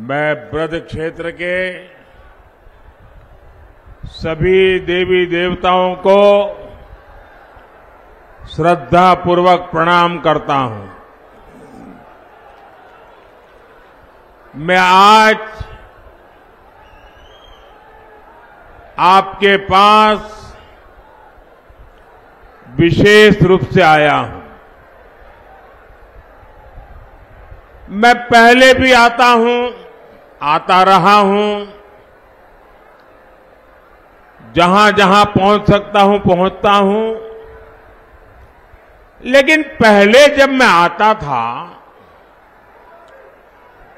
मैं ब्रज क्षेत्र के सभी देवी देवताओं को श्रद्धापूर्वक प्रणाम करता हूं। मैं आज आपके पास विशेष रूप से आया हूं। मैं पहले भी आता रहा हूं, जहां जहां पहुंच सकता हूं पहुंचता हूं। लेकिन पहले जब मैं आता था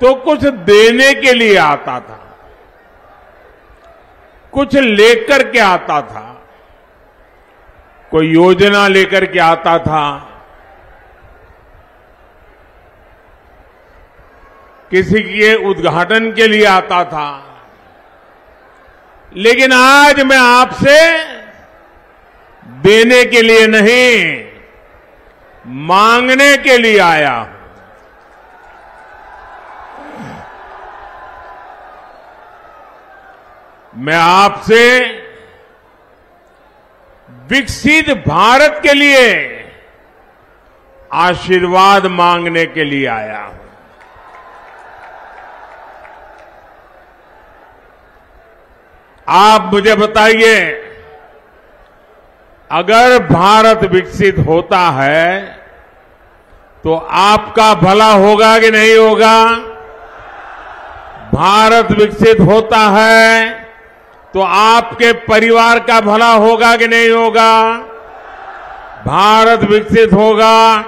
तो कुछ देने के लिए आता था, कुछ लेकर के आता था, कोई योजना लेकर के आता था, किसी के उद्घाटन के लिए आता था। लेकिन आज मैं आपसे देने के लिए नहीं, मांगने के लिए आया हूं। मैं आपसे विकसित भारत के लिए आशीर्वाद मांगने के लिए आया हूं। आप मुझे बताइए, अगर भारत विकसित होता है तो आपका भला होगा कि नहीं होगा? भारत विकसित होता है तो आपके परिवार का भला होगा कि नहीं होगा? भारत विकसित होगा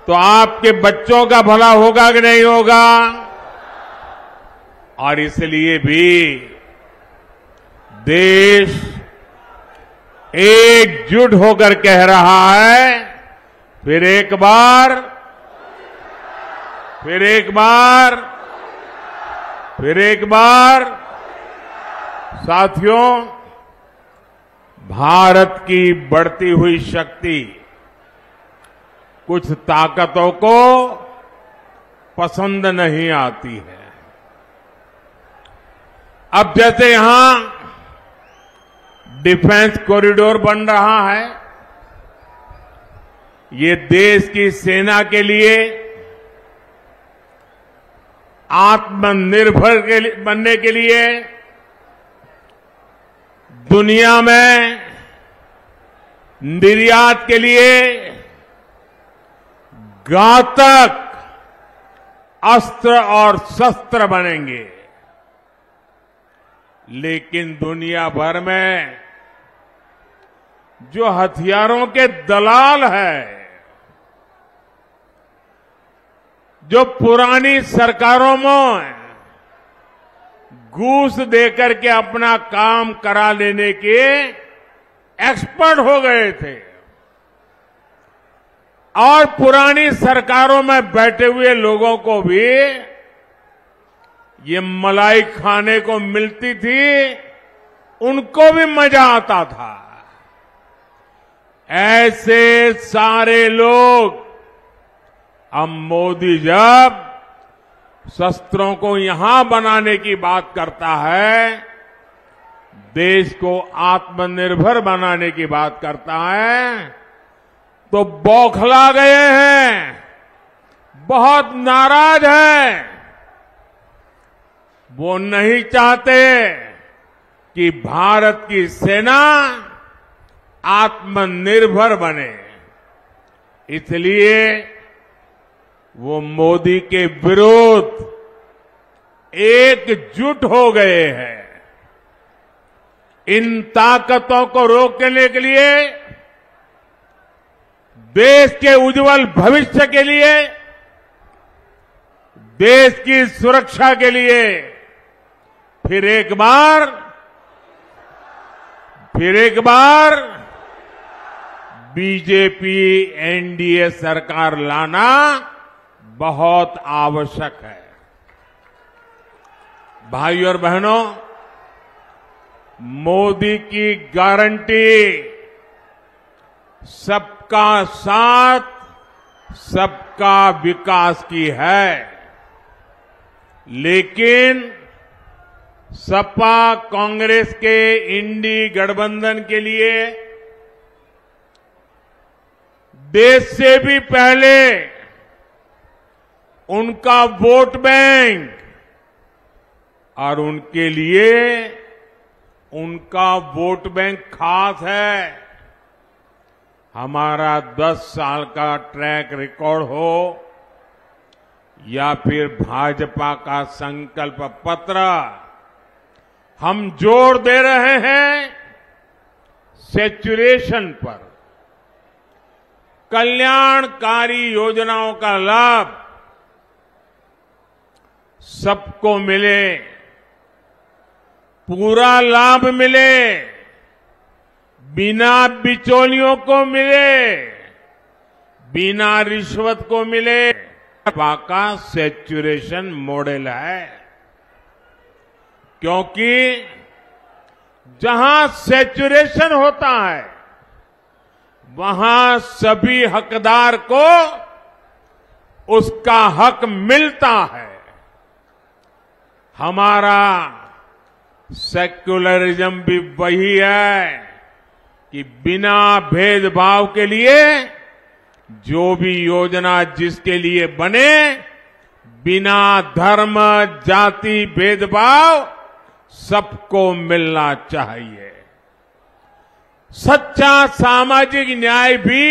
तो आपके बच्चों का भला होगा कि नहीं होगा? और इसलिए भी देश एकजुट होकर कह रहा है, फिर एक बार, साथियों, भारत की बढ़ती हुई शक्ति कुछ ताकतों को पसंद नहीं आती है। अब जैसे यहां डिफेंस कॉरिडोर बन रहा है, ये देश की सेना के लिए आत्मनिर्भर बनने के लिए दुनिया में निर्यात के लिए घातक अस्त्र और शस्त्र बनेंगे। लेकिन दुनिया भर में जो हथियारों के दलाल हैं, जो पुरानी सरकारों में घूस देकर के अपना काम करा लेने के एक्सपर्ट हो गए थे और पुरानी सरकारों में बैठे हुए लोगों को भी ये मलाई खाने को मिलती थी, उनको भी मजा आता था। ऐसे सारे लोग, अब मोदी जब शस्त्रों को यहां बनाने की बात करता है, देश को आत्मनिर्भर बनाने की बात करता है, तो बौखला गए हैं, बहुत नाराज हैं। वो नहीं चाहते कि भारत की सेना आत्मनिर्भर बने, इसलिए वो मोदी के विरुद्ध एकजुट हो गए हैं। इन ताकतों को रोकने के लिए, देश के उज्जवल भविष्य के लिए, देश की सुरक्षा के लिए फिर एक बार बीजेपी एनडीए सरकार लाना बहुत आवश्यक है। भाइयों और बहनों, मोदी की गारंटी सबका साथ, सबका विकास की है। लेकिन सपा कांग्रेस के इंडी गठबंधन के लिए देश से भी पहले उनका वोट बैंक और उनके लिए उनका वोट बैंक खास है। हमारा 10 साल का ट्रैक रिकॉर्ड हो या फिर भाजपा का संकल्प पत्र, हम जोर दे रहे हैं सैचुरेशन पर। कल्याणकारी योजनाओं का लाभ सबको मिले, पूरा लाभ मिले, बिना बिचौलियों को मिले, बिना रिश्वत को मिले। भाजपा का सैचुरेशन मॉडल है, क्योंकि जहां सैचुरेशन होता है वहां सभी हकदार को उसका हक मिलता है। हमारा सेक्युलरिज्म भी वही है कि बिना भेदभाव के लिए जो भी योजना जिसके लिए बने, बिना धर्म जाति भेदभाव सबको मिलना चाहिए। सच्चा सामाजिक न्याय भी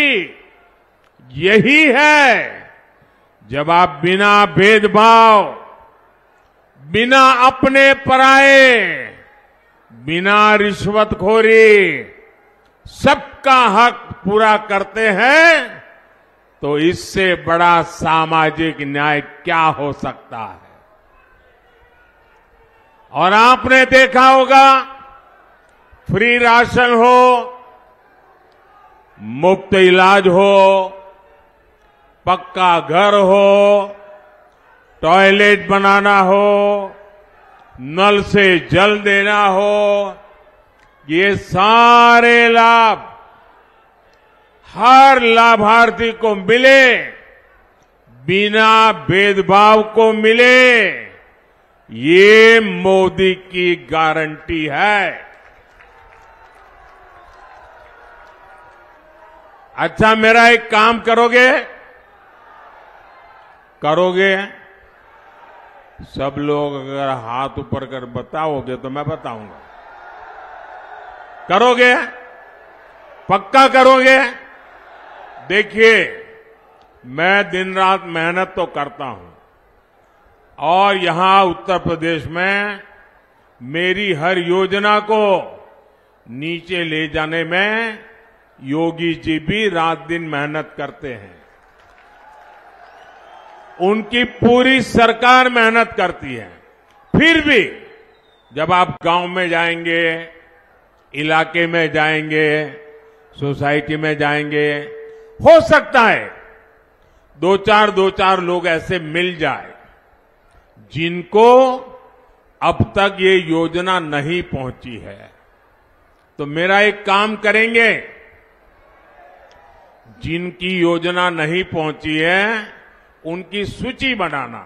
यही है, जब आप बिना भेदभाव, बिना अपने पराए, बिना रिश्वतखोरी सबका हक पूरा करते हैं, तो इससे बड़ा सामाजिक न्याय क्या हो सकता है। और आपने देखा होगा, फ्री राशन हो, मुफ्त इलाज हो, पक्का घर हो, टॉयलेट बनाना हो, नल से जल देना हो, ये सारे लाभ हर लाभार्थी को मिले, बिना भेदभाव को मिले, ये मोदी की गारंटी है। अच्छा, मेरा एक काम करोगे? करोगे? सब लोग अगर हाथ ऊपर कर बताओगे तो मैं बताऊंगा। करोगे? पक्का करोगे? देखिए, मैं दिन रात मेहनत तो करता हूं और यहां उत्तर प्रदेश में मेरी हर योजना को नीचे ले जाने में योगी जी भी रात दिन मेहनत करते हैं। उनकी पूरी सरकार मेहनत करती है। फिर भी जब आप गांव में जाएंगे, इलाके में जाएंगे, सोसाइटी में जाएंगे, हो सकता है दो चार लोग ऐसे मिल जाए जिनको अब तक ये योजना नहीं पहुंची है। तो मेरा एक काम करेंगे, जिनकी योजना नहीं पहुंची है उनकी सूची बनाना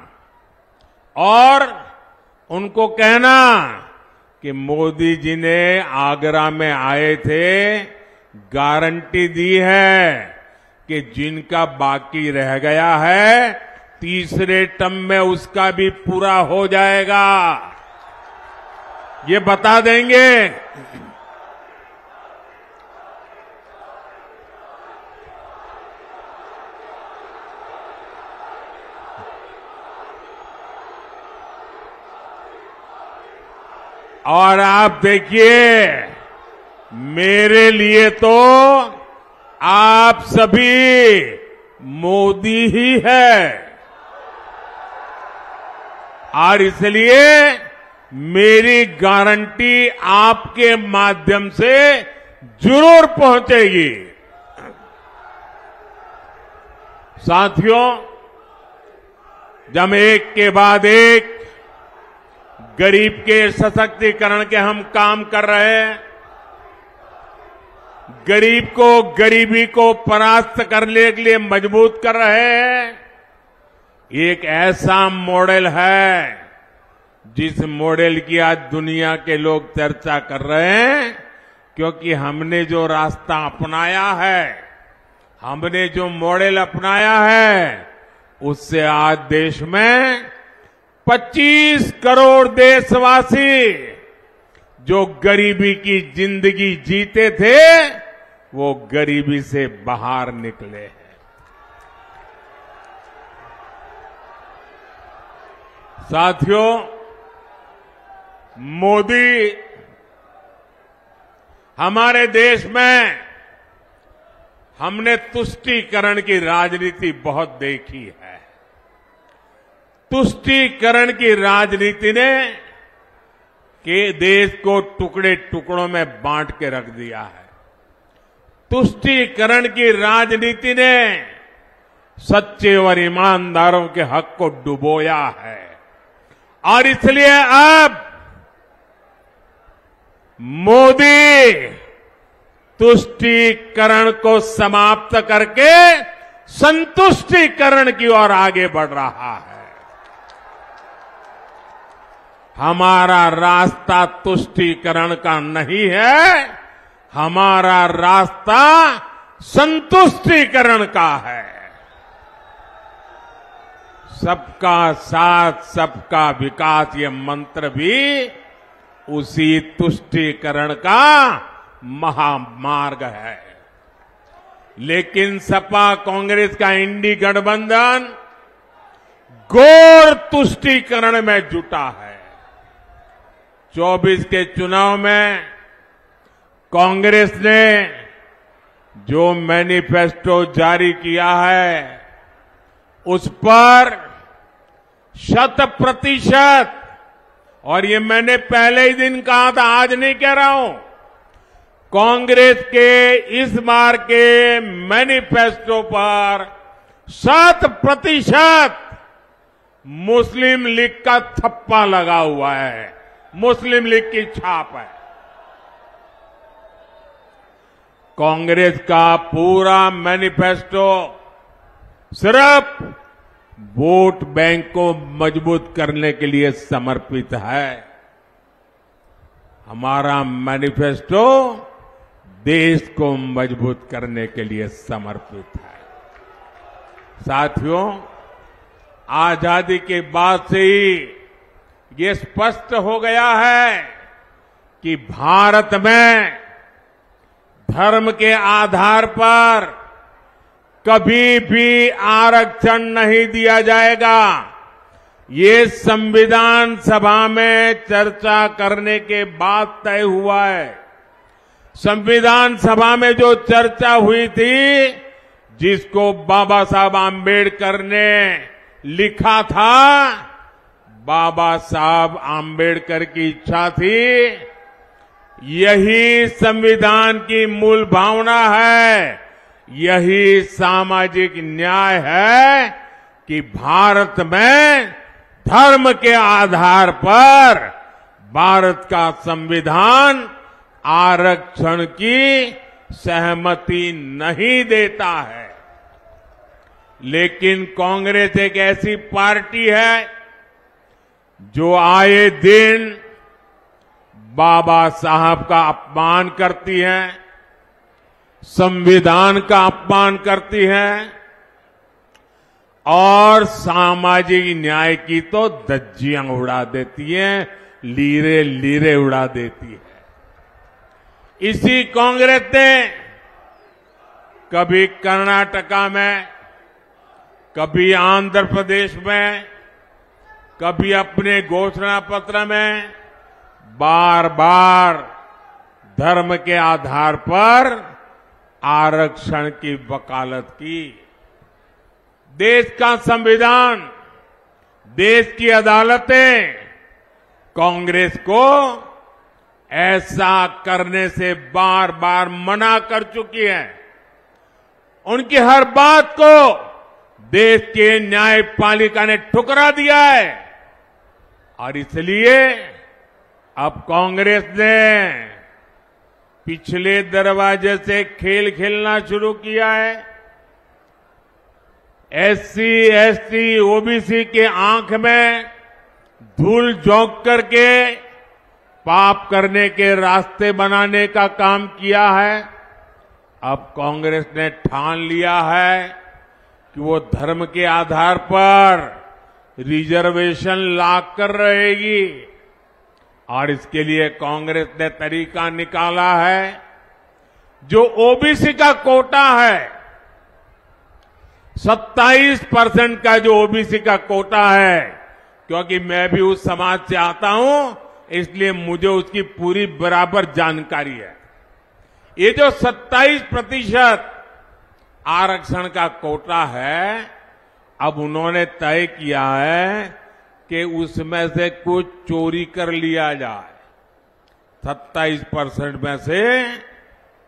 और उनको कहना कि मोदी जी ने आगरा में आए थे, गारंटी दी है कि जिनका बाकी रह गया है तीसरे टर्म में उसका भी पूरा हो जाएगा। ये बता देंगे। और आप देखिए, मेरे लिए तो आप सभी मोदी ही है और इसलिए मेरी गारंटी आपके माध्यम से जरूर पहुंचेगी। साथियों, जब एक के बाद एक गरीब के सशक्तिकरण के हम काम कर रहे हैं, गरीब को गरीबी को परास्त करने के लिए मजबूत कर रहे हैं, एक ऐसा मॉडल है जिस मॉडल की आज दुनिया के लोग चर्चा कर रहे हैं, क्योंकि हमने जो रास्ता अपनाया है, हमने जो मॉडल अपनाया है, उससे आज देश में 25 करोड़ देशवासी जो गरीबी की जिंदगी जीते थे, वो गरीबी से बाहर निकले हैं। साथियों, मोदी हमारे देश में हमने तुष्टीकरण की राजनीति बहुत देखी है। तुष्टीकरण की राजनीति ने के देश को टुकड़े टुकड़ों में बांट के रख दिया है। तुष्टीकरण की राजनीति ने सच्चे और ईमानदारों के हक को डुबोया है और इसलिए अब मोदी तुष्टीकरण को समाप्त करके संतुष्टीकरण की ओर आगे बढ़ रहा है। हमारा रास्ता तुष्टीकरण का नहीं है, हमारा रास्ता संतुष्टीकरण का है। सबका साथ, सबका विकास, ये मंत्र भी उसी तुष्टीकरण का महामार्ग है। लेकिन सपा कांग्रेस का इंडी गठबंधन घोर तुष्टीकरण में जुटा है। 24 के चुनाव में कांग्रेस ने जो मैनिफेस्टो जारी किया है, उस पर 100%, और ये मैंने पहले ही दिन कहा था, आज नहीं कह रहा हूं, कांग्रेस के इस बार के मैनिफेस्टो पर 100% मुस्लिम लीग का थप्पा लगा हुआ है, मुस्लिम लीग की छाप है। कांग्रेस का पूरा मैनिफेस्टो सिर्फ वोट बैंक को मजबूत करने के लिए समर्पित है। हमारा मैनिफेस्टो देश को मजबूत करने के लिए समर्पित है। साथियों, आजादी के बाद से ही ये स्पष्ट हो गया है कि भारत में धर्म के आधार पर कभी भी आरक्षण नहीं दिया जाएगा। ये संविधान सभा में चर्चा करने के बाद तय हुआ है। संविधान सभा में जो चर्चा हुई थी, जिसको बाबा साहब आम्बेडकर ने लिखा था, बाबा साहब आम्बेडकर की इच्छा थी, यही संविधान की मूल भावना है, यही सामाजिक न्याय है कि भारत में धर्म के आधार पर भारत का संविधान आरक्षण की सहमति नहीं देता है। लेकिन कांग्रेस एक ऐसी पार्टी है जो आए दिन बाबा साहब का अपमान करती है, संविधान का अपमान करती है और सामाजिक न्याय की तो धज्जियां उड़ा देती है, लीरे लीरे उड़ा देती है। इसी कांग्रेस ने कभी कर्नाटका में, कभी आंध्र प्रदेश में, कभी अपने घोषणा पत्र में बार बार धर्म के आधार पर आरक्षण की वकालत की। देश का संविधान, देश की अदालतें कांग्रेस को ऐसा करने से बार बार मना कर चुकी है। उनकी हर बात को देश के न्यायपालिका ने ठुकरा दिया है और इसलिए अब कांग्रेस ने पिछले दरवाजे से खेल खेलना शुरू किया है। एससी, एसटी, ओबीसी के आंख में धूल झोंक करके पाप करने के रास्ते बनाने का काम किया है। अब कांग्रेस ने ठान लिया है कि वो धर्म के आधार पर रिजर्वेशन लाकर रहेगी और इसके लिए कांग्रेस ने तरीका निकाला है। जो ओबीसी का कोटा है, 27% का जो ओबीसी का कोटा है, क्योंकि मैं भी उस समाज से आता हूं, इसलिए मुझे उसकी पूरी बराबर जानकारी है। ये जो 27% आरक्षण का कोटा है, अब उन्होंने तय किया है कि उसमें से कुछ चोरी कर लिया जाए। 27% में से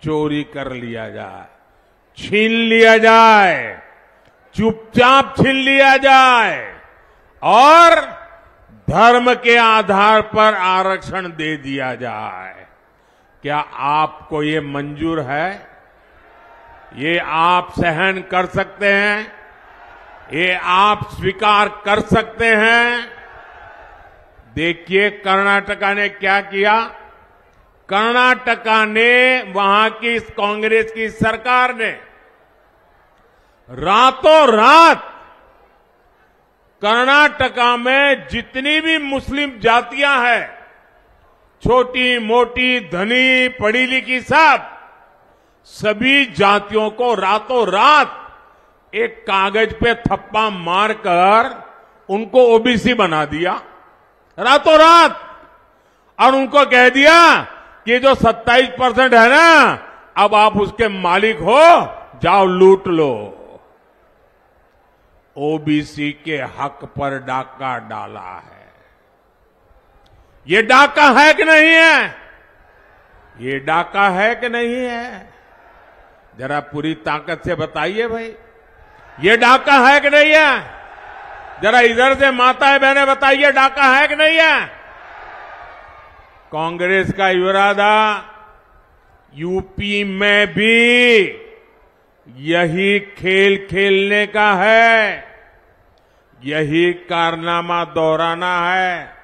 चोरी कर लिया जाए, छीन लिया जाए, चुपचाप छीन लिया जाए और धर्म के आधार पर आरक्षण दे दिया जाए। क्या आपको ये मंजूर है? ये आप सहन कर सकते हैं? ये आप स्वीकार कर सकते हैं? देखिए कर्नाटका ने क्या किया। कर्नाटका ने, वहां की कांग्रेस की सरकार ने रातों रात कर्नाटका में जितनी भी मुस्लिम जातियां हैं, छोटी मोटी धनी पढ़ी लिखी, सभी जातियों को रातों रात एक कागज पे थप्पा मारकर उनको ओबीसी बना दिया, रातों रात। और उनको कह दिया कि जो 27% है ना, अब आप उसके मालिक हो, जाओ लूट लो। ओबीसी के हक पर डाका डाला है। ये डाका है कि नहीं है? ये डाका है कि नहीं है? जरा पूरी ताकत से बताइए भाई, ये डाका है कि नहीं है? जरा इधर से माताएं बहनें बताइए, डाका है कि नहीं है? कांग्रेस का इरादा यूपी में भी यही खेल खेलने का है, यही कारनामा दोहराना है।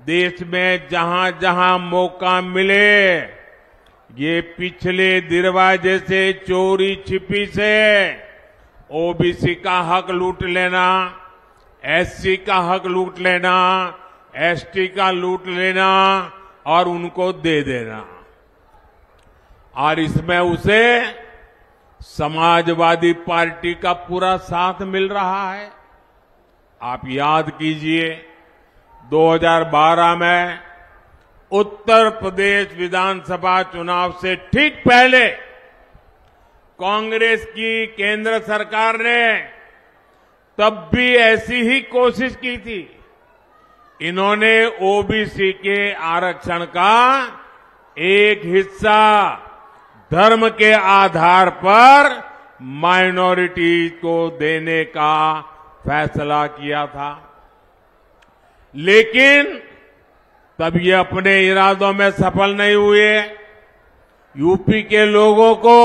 देश में जहां जहां मौका मिले, ये पिछले दरवाजे से चोरी छिपी से ओबीसी का हक लूट लेना, एससी का हक लूट लेना, एसटी का लूट लेना और उनको दे देना। और इसमें उसे समाजवादी पार्टी का पूरा साथ मिल रहा है। आप याद कीजिए, 2012 में उत्तर प्रदेश विधानसभा चुनाव से ठीक पहले कांग्रेस की केंद्र सरकार ने तब भी ऐसी ही कोशिश की थी। इन्होंने ओबीसी के आरक्षण का एक हिस्सा धर्म के आधार पर माइनॉरिटी को देने का फैसला किया था, लेकिन तब ये अपने इरादों में सफल नहीं हुए। यूपी के लोगों को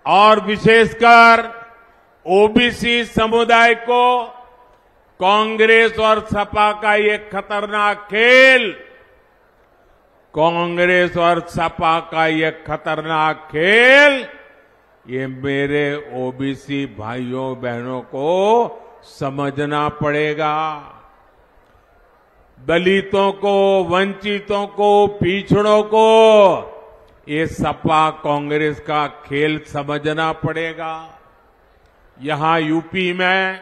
और विशेषकर ओबीसी समुदाय को कांग्रेस और सपा का ये खतरनाक खेल, कांग्रेस और सपा का ये खतरनाक खेल, ये मेरे ओबीसी भाइयों बहनों को समझना पड़ेगा। दलितों को, वंचितों को, पिछड़ों को ये सपा कांग्रेस का खेल समझना पड़ेगा। यहां यूपी में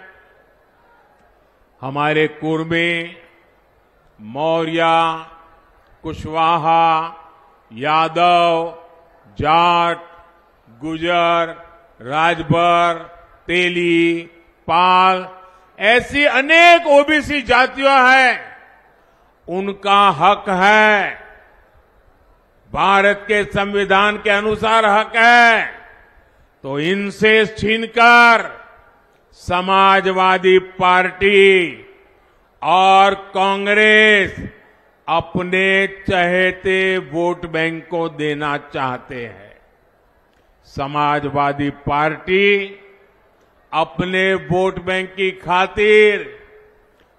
हमारे कुर्मी, मौर्य, कुशवाहा, यादव, जाट, गुजर, राजभर, तेली, पाल, ऐसी अनेक ओबीसी जातियां हैं। उनका हक है, भारत के संविधान के अनुसार हक है। तो इनसे छीनकर समाजवादी पार्टी और कांग्रेस अपने चहेते वोट बैंक को देना चाहते हैं। समाजवादी पार्टी अपने वोट बैंक की खातिर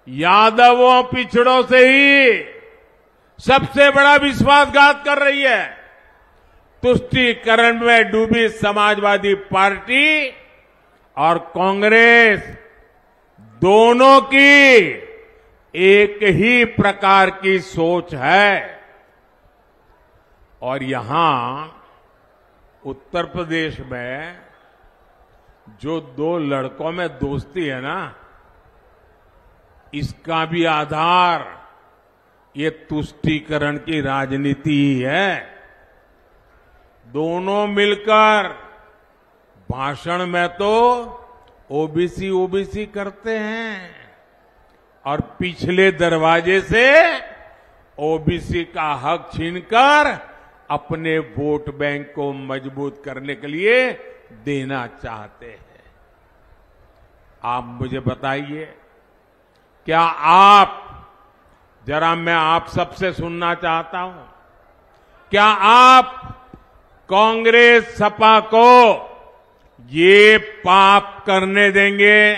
यादवों पिछड़ों से ही सबसे बड़ा विश्वासघात कर रही है। तुष्टीकरण में डूबी समाजवादी पार्टी और कांग्रेस दोनों की एक ही प्रकार की सोच है। और यहां उत्तर प्रदेश में जो दो लड़कों में दोस्ती है ना, इसका भी आधार ये तुष्टीकरण की राजनीति ही है। दोनों मिलकर भाषण में तो ओबीसी ओबीसी करते हैं और पिछले दरवाजे से ओबीसी का हक छीनकर अपने वोट बैंक को मजबूत करने के लिए देना चाहते हैं। आप मुझे बताइए, क्या आप, जरा मैं आप सबसे सुनना चाहता हूं, क्या आप कांग्रेस सपा को ये पाप करने देंगे,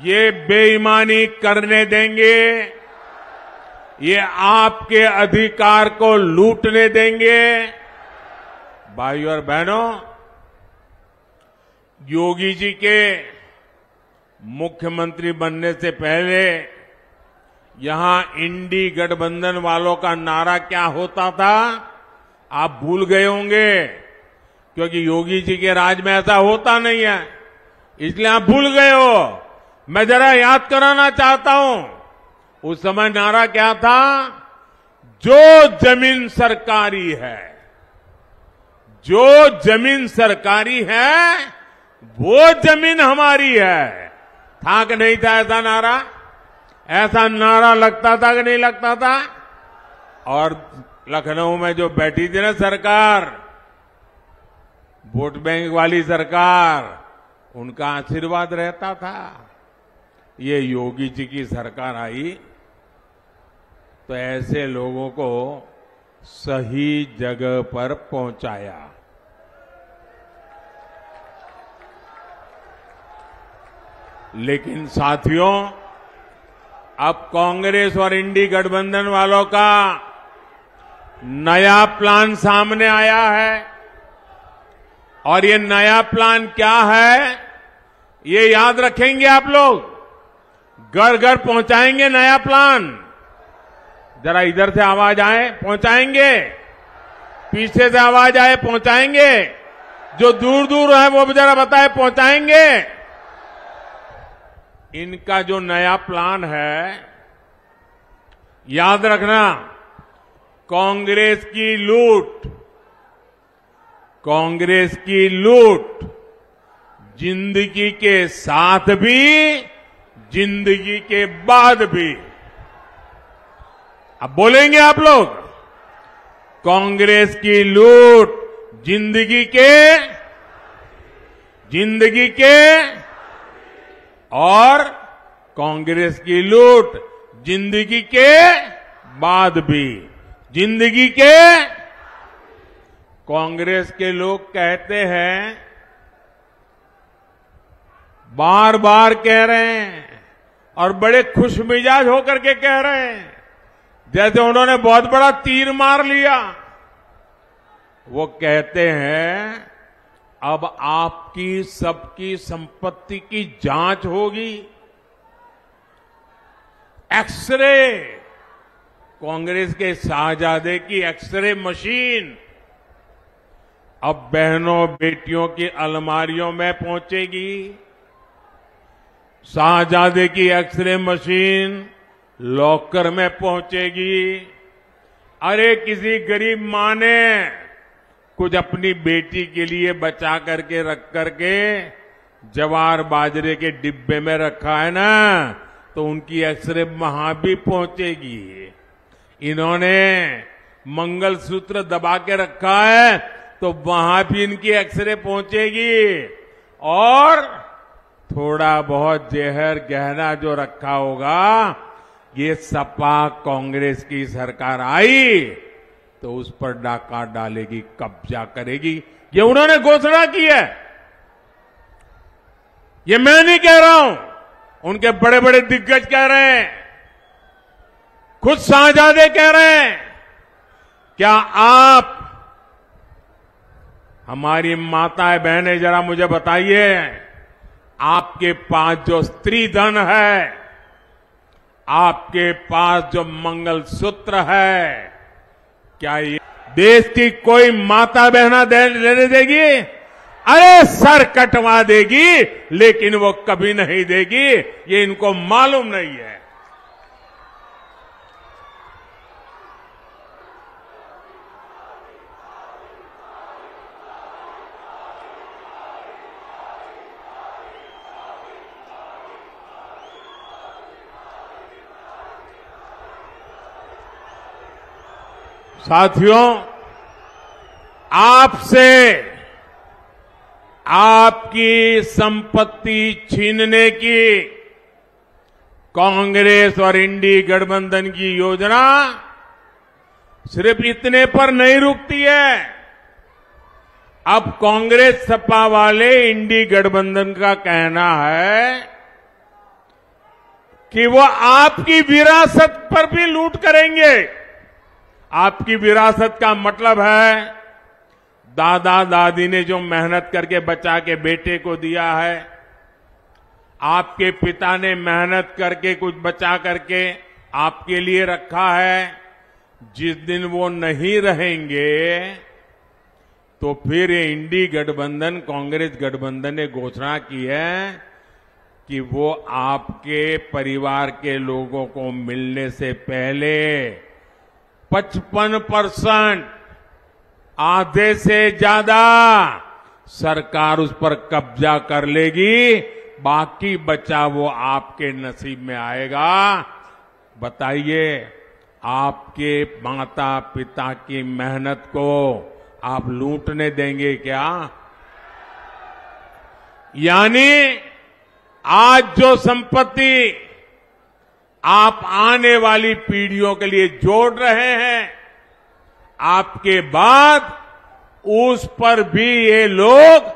ये बेईमानी करने देंगे, ये आपके अधिकार को लूटने देंगे? भाइयों और बहनों, योगी जी के मुख्यमंत्री बनने से पहले यहां इंडी गठबंधन वालों का नारा क्या होता था, आप भूल गए होंगे, क्योंकि योगी जी के राज में ऐसा होता नहीं है, इसलिए आप भूल गए हो। मैं जरा याद कराना चाहता हूं, उस समय नारा क्या था? जो जमीन सरकारी है, जो जमीन सरकारी है वो जमीन हमारी है। था कि नहीं था ऐसा नारा? ऐसा नारा लगता था कि नहीं लगता था? और लखनऊ में जो बैठी थी ना सरकार, वोट बैंक वाली सरकार, उनका आशीर्वाद रहता था। ये योगी जी की सरकार आई तो ऐसे लोगों को सही जगह पर पहुंचाया। लेकिन साथियों, अब कांग्रेस और इंडी गठबंधन वालों का नया प्लान सामने आया है। और ये नया प्लान क्या है, ये याद रखेंगे आप लोग। घर घर पहुंचाएंगे नया प्लान। जरा इधर से आवाज आए, पहुंचाएंगे। पीछे से आवाज आए, पहुंचाएंगे। जो दूर दूर है वो भी जरा बताए, पहुंचाएंगे। इनका जो नया प्लान है, याद रखना, कांग्रेस की लूट, कांग्रेस की लूट जिंदगी के साथ भी, जिंदगी के बाद भी। अब बोलेंगे आप लोग, कांग्रेस की लूट जिंदगी के और कांग्रेस की लूट जिंदगी के बाद भी, जिंदगी के। कांग्रेस के लोग कहते हैं, बार बार कह रहे हैं और बड़े खुशमिजाज होकर के कह रहे हैं, जैसे उन्होंने बहुत बड़ा तीर मार लिया। वो कहते हैं, अब आपकी सबकी संपत्ति की जांच होगी। एक्सरे, कांग्रेस के शाहजादे की एक्सरे मशीन अब बहनों बेटियों की अलमारियों में पहुंचेगी। शाहजादे की एक्सरे मशीन लॉकर में पहुंचेगी। अरे किसी गरीब मां ने कुछ अपनी बेटी के लिए बचा करके रख करके जवार बाजरे के डिब्बे में रखा है ना, तो उनकी एक्सरे वहां भी पहुंचेगी। इन्होंने मंगलसूत्र दबा के रखा है तो वहां भी इनकी एक्सरे पहुंचेगी। और थोड़ा बहुत जहर गहना जो रखा होगा, ये सपा कांग्रेस की सरकार आई तो उस पर डाका डालेगी, कब्जा करेगी। ये उन्होंने घोषणा की है, ये मैं नहीं कह रहा हूं, उनके बड़े बड़े दिग्गज कह रहे हैं, खुद शाहजादे कह रहे हैं, क्या आप, हमारी माताएं बहनें, जरा मुझे बताइए, आपके पास जो स्त्री धन है, आपके पास जो मंगलसूत्र है, क्या ये देश की कोई माता बहना लेने देगी? अरे सर कटवा देगी, लेकिन वो कभी नहीं देगी, ये इनको मालूम नहीं है। साथियों, आपसे आपकी संपत्ति छीनने की कांग्रेस और इंडी गठबंधन की योजना सिर्फ इतने पर नहीं रुकती है। अब कांग्रेस सपा वाले इंडी गठबंधन का कहना है कि वो आपकी विरासत पर भी लूट करेंगे। आपकी विरासत का मतलब है, दादा दादी ने जो मेहनत करके बचा के बेटे को दिया है, आपके पिता ने मेहनत करके कुछ बचा करके आपके लिए रखा है, जिस दिन वो नहीं रहेंगे तो फिर ये इंडी गठबंधन, कांग्रेस गठबंधन ने घोषणा की है कि वो आपके परिवार के लोगों को मिलने से पहले 55%, आधे से ज्यादा सरकार उस पर कब्जा कर लेगी, बाकी बचा वो आपके नसीब में आएगा। बताइए, आपके माता पिता की मेहनत को आप लूटने देंगे क्या? यानी आज जो संपत्ति आप आने वाली पीढ़ियों के लिए जोड़ रहे हैं, आपके बाद उस पर भी ये लोग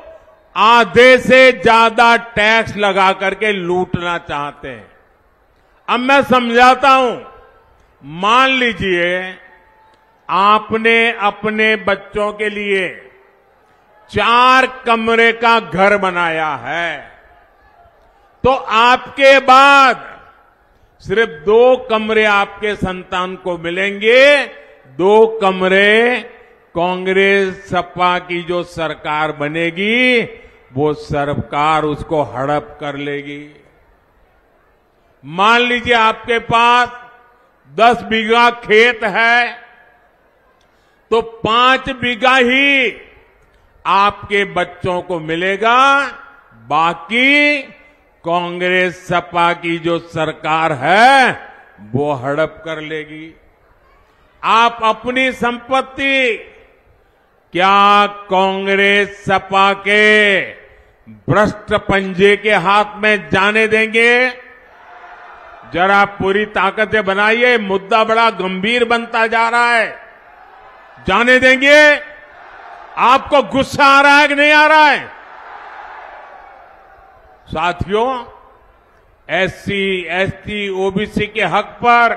आधे से ज्यादा टैक्स लगा करके लूटना चाहते हैं। अब मैं समझाता हूं। मान लीजिए आपने अपने बच्चों के लिए 4 कमरे का घर बनाया है, तो आपके बाद सिर्फ 2 कमरे आपके संतान को मिलेंगे, 2 कमरे कांग्रेस सपा की जो सरकार बनेगी वो सरकार उसको हड़प कर लेगी। मान लीजिए आपके पास 10 बीघा खेत है, तो 5 बीघा ही आपके बच्चों को मिलेगा, बाकी कांग्रेस सपा की जो सरकार है वो हड़प कर लेगी। आप अपनी संपत्ति क्या कांग्रेस सपा के भ्रष्ट पंजे के हाथ में जाने देंगे? जरा पूरी ताकत से बनाइए, मुद्दा बड़ा गंभीर बनता जा रहा है। जाने देंगे? आपको गुस्सा आ रहा है कि नहीं आ रहा है? साथियों, एससी, एसटी, ओबीसी के हक पर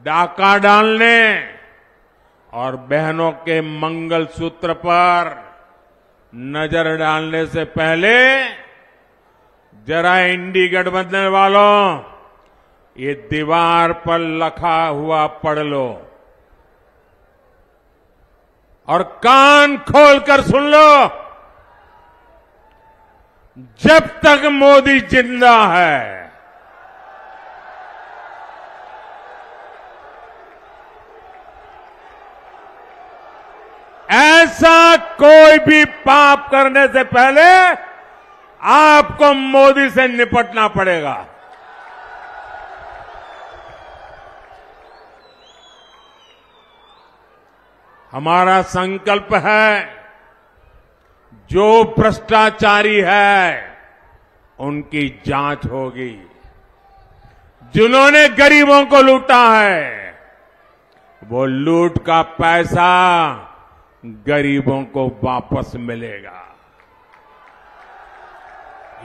डाका डालने और बहनों के मंगलसूत्र पर नजर डालने से पहले जरा इंडी गठबंधन वालों, ये दीवार पर लिखा हुआ पढ़ लो और कान खोलकर सुन लो। जब तक मोदी जिंदा है, ऐसा कोई भी पाप करने से पहले आपको मोदी से निपटना पड़ेगा। हमारा संकल्प है, जो भ्रष्टाचारी है उनकी जांच होगी। जिन्होंने गरीबों को लूटा है, वो लूट का पैसा गरीबों को वापस मिलेगा।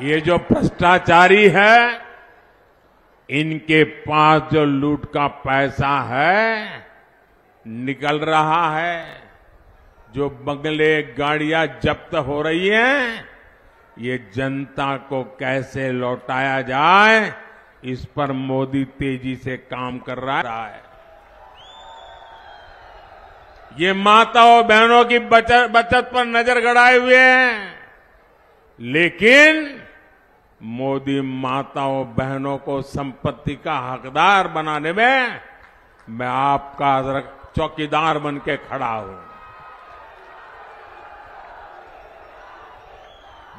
ये जो भ्रष्टाचारी है, इनके पास जो लूट का पैसा है निकल रहा है, जो बंगले गाड़ियां जब्त हो रही हैं, ये जनता को कैसे लौटाया जाए, इस पर मोदी तेजी से काम कर रहा है। ये माताओं बहनों की बचत पर नजर गड़ाए हुए हैं, लेकिन मोदी माताओं बहनों को संपत्ति का हकदार बनाने में मैं आपका चौकीदार बन के खड़ा हूं।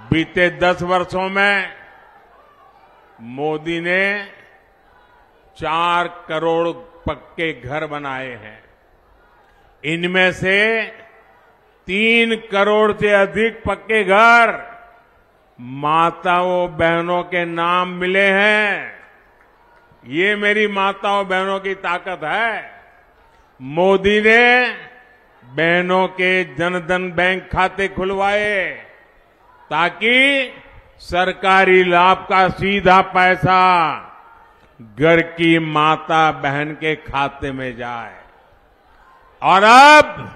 बीते 10 वर्षों में मोदी ने 4 करोड़ पक्के घर बनाए हैं। इनमें से 3 करोड़ से अधिक पक्के घर माताओं बहनों के नाम मिले हैं। ये मेरी माताओं बहनों की ताकत है। मोदी ने बहनों के जनधन बैंक खाते खुलवाए ताकि सरकारी लाभ का सीधा पैसा घर की माता बहन के खाते में जाए। और अब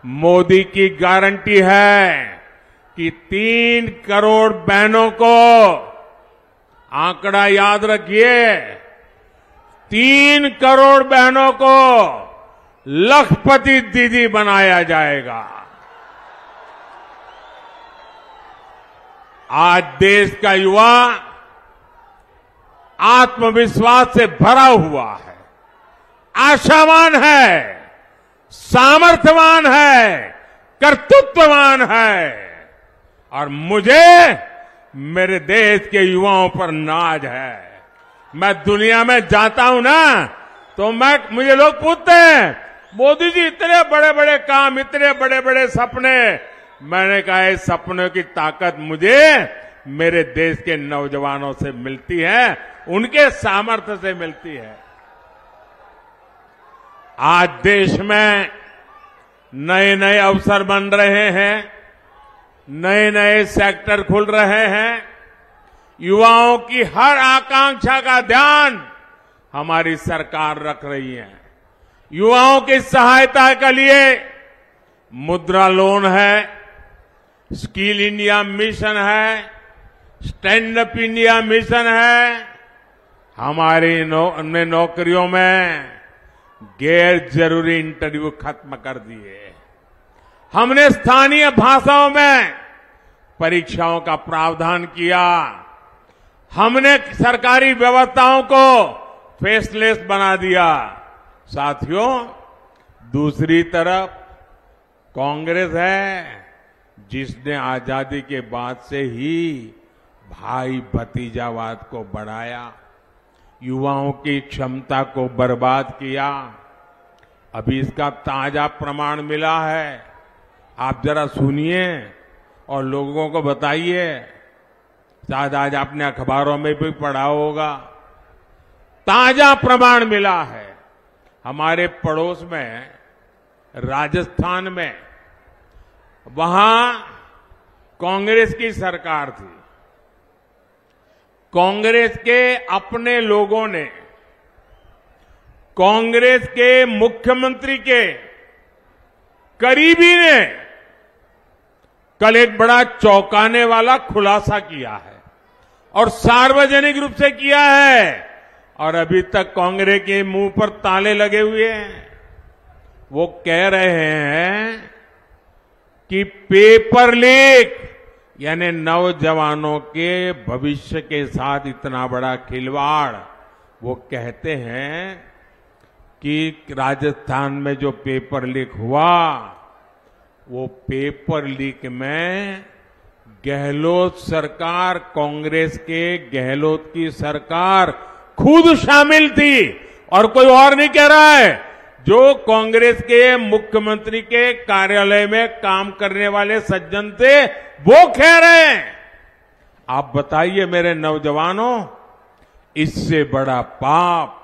मोदी की गारंटी है कि 3 करोड़ बहनों को, आंकड़ा याद रखिए, 3 करोड़ बहनों को लखपति दीदी बनाया जाएगा। आज देश का युवा आत्मविश्वास से भरा हुआ है, आशावान है, सामर्थ्यवान है, कर्तृत्ववान है, और मुझे मेरे देश के युवाओं पर नाज है। मैं दुनिया में जाता हूं ना, तो मुझे लोग पूछते हैं, मोदी जी इतने बड़े बड़े काम, इतने बड़े बड़े सपने। मैंने कहा इस सपनों की ताकत मुझे मेरे देश के नौजवानों से मिलती है, उनके सामर्थ्य से मिलती है। आज देश में नए नए अवसर बन रहे हैं, नए नए सेक्टर खुल रहे हैं। युवाओं की हर आकांक्षा का ध्यान हमारी सरकार रख रही है। युवाओं की सहायता के लिए मुद्रा लोन है, स्किल इंडिया मिशन है, स्टैंड अप इंडिया मिशन है। हमारी नौकरियों में गैर जरूरी इंटरव्यू खत्म कर दिए। हमने स्थानीय भाषाओं में परीक्षाओं का प्रावधान किया। हमने सरकारी व्यवस्थाओं को फेसलेस बना दिया। साथियों, दूसरी तरफ कांग्रेस है जिसने आजादी के बाद से ही भाई भतीजावाद को बढ़ाया, युवाओं की क्षमता को बर्बाद किया। अभी इसका ताजा प्रमाण मिला है, आप जरा सुनिए और लोगों को बताइए। शायद आज आपने अखबारों में भी पढ़ा होगा, ताजा प्रमाण मिला है। हमारे पड़ोस में राजस्थान में, वहां कांग्रेस की सरकार थी। कांग्रेस के अपने लोगों ने कांग्रेस के मुख्यमंत्री के करीबी ने कल एक बड़ा चौंकाने वाला खुलासा किया है और सार्वजनिक रूप से किया है, और अभी तक कांग्रेस के मुंह पर ताले लगे हुए हैं। वो कह रहे हैं कि पेपर लीक यानी नौजवानों के भविष्य के साथ इतना बड़ा खिलवाड़। वो कहते हैं कि राजस्थान में जो पेपर लीक हुआ, वो पेपर लीक में गहलोत सरकार, कांग्रेस के गहलोत की सरकार खुद शामिल थी, और कोई और नहीं कह रहा है। जो कांग्रेस के मुख्यमंत्री के कार्यालय में काम करने वाले सज्जन थे, वो कह रहे हैं। आप बताइए मेरे नौजवानों, इससे बड़ा पाप,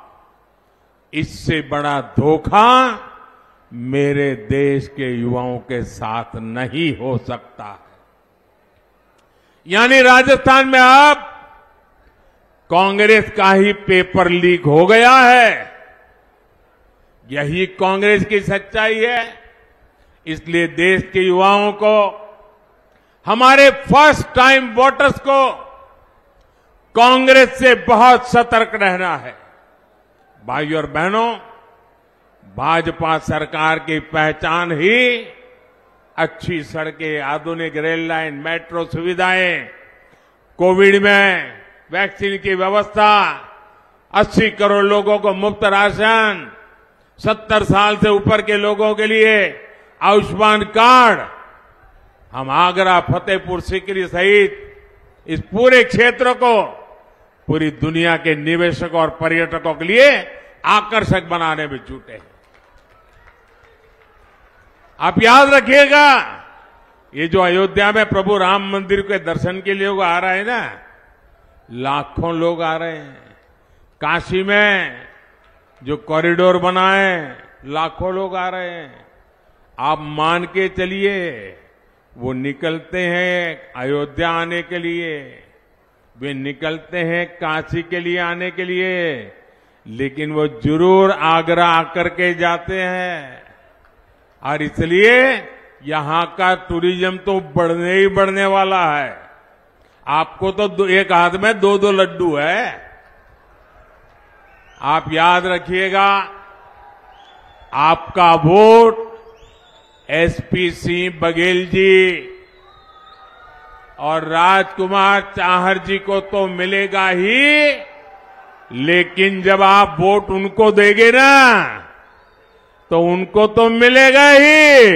इससे बड़ा धोखा मेरे देश के युवाओं के साथ नहीं हो सकता। यानी राजस्थान में अब कांग्रेस का ही पेपर लीक हो गया है। यही कांग्रेस की सच्चाई है। इसलिए देश के युवाओं को, हमारे फर्स्ट टाइम वोटर्स को कांग्रेस से बहुत सतर्क रहना है। भाइयों और बहनों, भाजपा सरकार की पहचान ही अच्छी सड़कें, आधुनिक रेल लाइन, मेट्रो सुविधाएं, कोविड में वैक्सीन की व्यवस्था, 80 करोड़ लोगों को मुफ्त राशन, 70 साल से ऊपर के लोगों के लिए आयुष्मान कार्ड। हम आगरा, फतेहपुर सीकरी सहित इस पूरे क्षेत्र को पूरी दुनिया के निवेशकों और पर्यटकों के लिए आकर्षक बनाने में जुटे हैं। आप याद रखिएगा, ये जो अयोध्या में प्रभु राम मंदिर के दर्शन के लिए लोग आ रहे हैं ना, लाखों लोग आ रहे हैं। काशी में जो कॉरिडोर बना है, लाखों लोग आ रहे हैं। आप मान के चलिए, वो निकलते हैं अयोध्या आने के लिए, वे निकलते हैं काशी के लिए आने के लिए, लेकिन वो जरूर आगरा आकर के जाते हैं। और इसलिए यहां का टूरिज्म तो बढ़ने ही बढ़ने वाला है। आपको तो एक हाथ में 2-2 लड्डू है। आप याद रखिएगा, आपका वोट एसपी सिंह बघेल जी और राजकुमार चाहर जी को तो मिलेगा ही, लेकिन जब आप वोट उनको देंगे ना, तो उनको तो मिलेगा ही,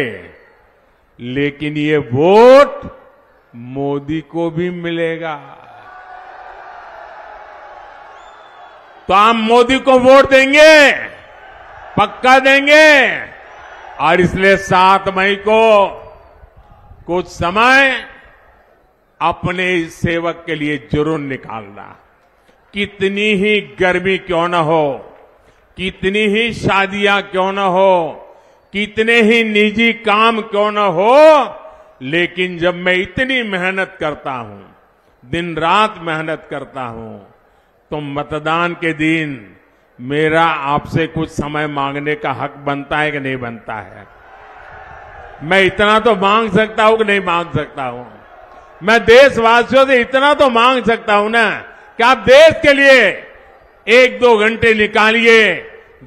लेकिन ये वोट मोदी को भी मिलेगा। तो आप मोदी को वोट देंगे, पक्का देंगे। और इसलिए 7 मई को कुछ समय अपने इस सेवक के लिए जरूर निकालना। कितनी ही गर्मी क्यों न हो, कितनी ही शादियां क्यों न हो, कितने ही निजी काम क्यों न हो, लेकिन जब मैं इतनी मेहनत करता हूं, दिन रात मेहनत करता हूं, तो मतदान के दिन मेरा आपसे कुछ समय मांगने का हक बनता है कि नहीं बनता है? मैं इतना तो मांग सकता हूं कि नहीं मांग सकता हूं? मैं देशवासियों से इतना तो मांग सकता हूं ना कि आप देश के लिए 1-2 घंटे निकालिए,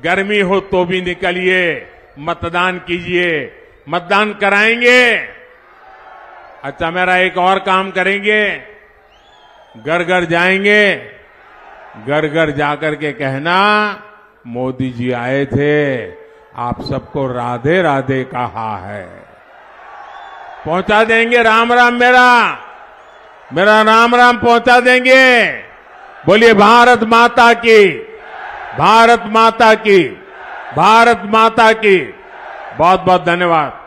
गर्मी हो तो भी निकलिए, मतदान कीजिए, मतदान कराएंगे। अच्छा, मेरा एक और काम करेंगे, घर घर जाएंगे, घर घर जाकर के कहना, मोदी जी आए थे, आप सबको राधे राधे कहा है। पहुंचा देंगे राम राम, मेरा राम राम पहुंचा देंगे। बोलिए भारत माता की, भारत माता की, भारत माता की। बहुत बहुत धन्यवाद।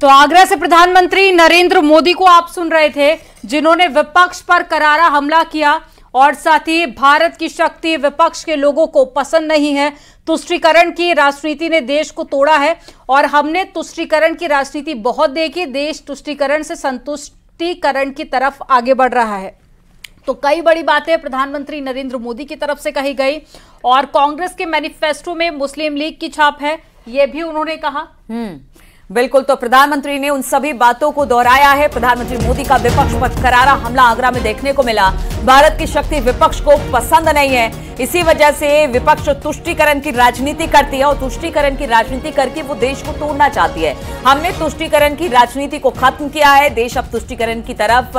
तो आगरा से प्रधानमंत्री नरेंद्र मोदी को आप सुन रहे थे, जिन्होंने विपक्ष पर करारा हमला किया और साथ ही भारत की शक्ति विपक्ष के लोगों को पसंद नहीं है। तुष्टीकरण की राजनीति ने देश को तोड़ा है और हमने तुष्टीकरण की राजनीति बहुत देखी। देश तुष्टीकरण से संतुष्टीकरण की तरफ आगे बढ़ रहा है। तो कई बड़ी बातें प्रधानमंत्री नरेंद्र मोदी की तरफ से कही गई और कांग्रेस के मैनिफेस्टो में मुस्लिम लीग की छाप है, यह भी उन्होंने कहा। बिल्कुल, तो प्रधानमंत्री ने उन सभी बातों को दोहराया है। प्रधानमंत्री मोदी का विपक्ष पर करारा हमला आगरा में देखने को मिला। भारत की शक्ति विपक्ष को पसंद नहीं है, इसी वजह से विपक्ष तुष्टीकरण की राजनीति करती है और तुष्टीकरण की राजनीति करके वो देश को तोड़ना चाहती है। हमने तुष्टीकरण की राजनीति को खत्म किया है, देश अब तुष्टीकरण की तरफ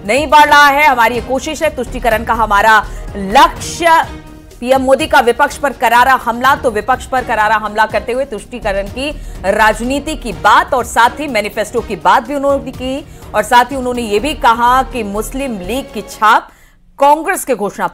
नहीं बढ़ रहा है। हमारी ये कोशिश है, तुष्टीकरण का हमारा लक्ष्य। पीएम मोदी का विपक्ष पर करारा हमला, तो विपक्ष पर करारा हमला करते हुए तुष्टीकरण की राजनीति की बात और साथ ही मैनिफेस्टो की बात भी उन्होंने की और साथ ही उन्होंने ये भी कहा कि मुस्लिम लीग की छाप कांग्रेस के घोषणा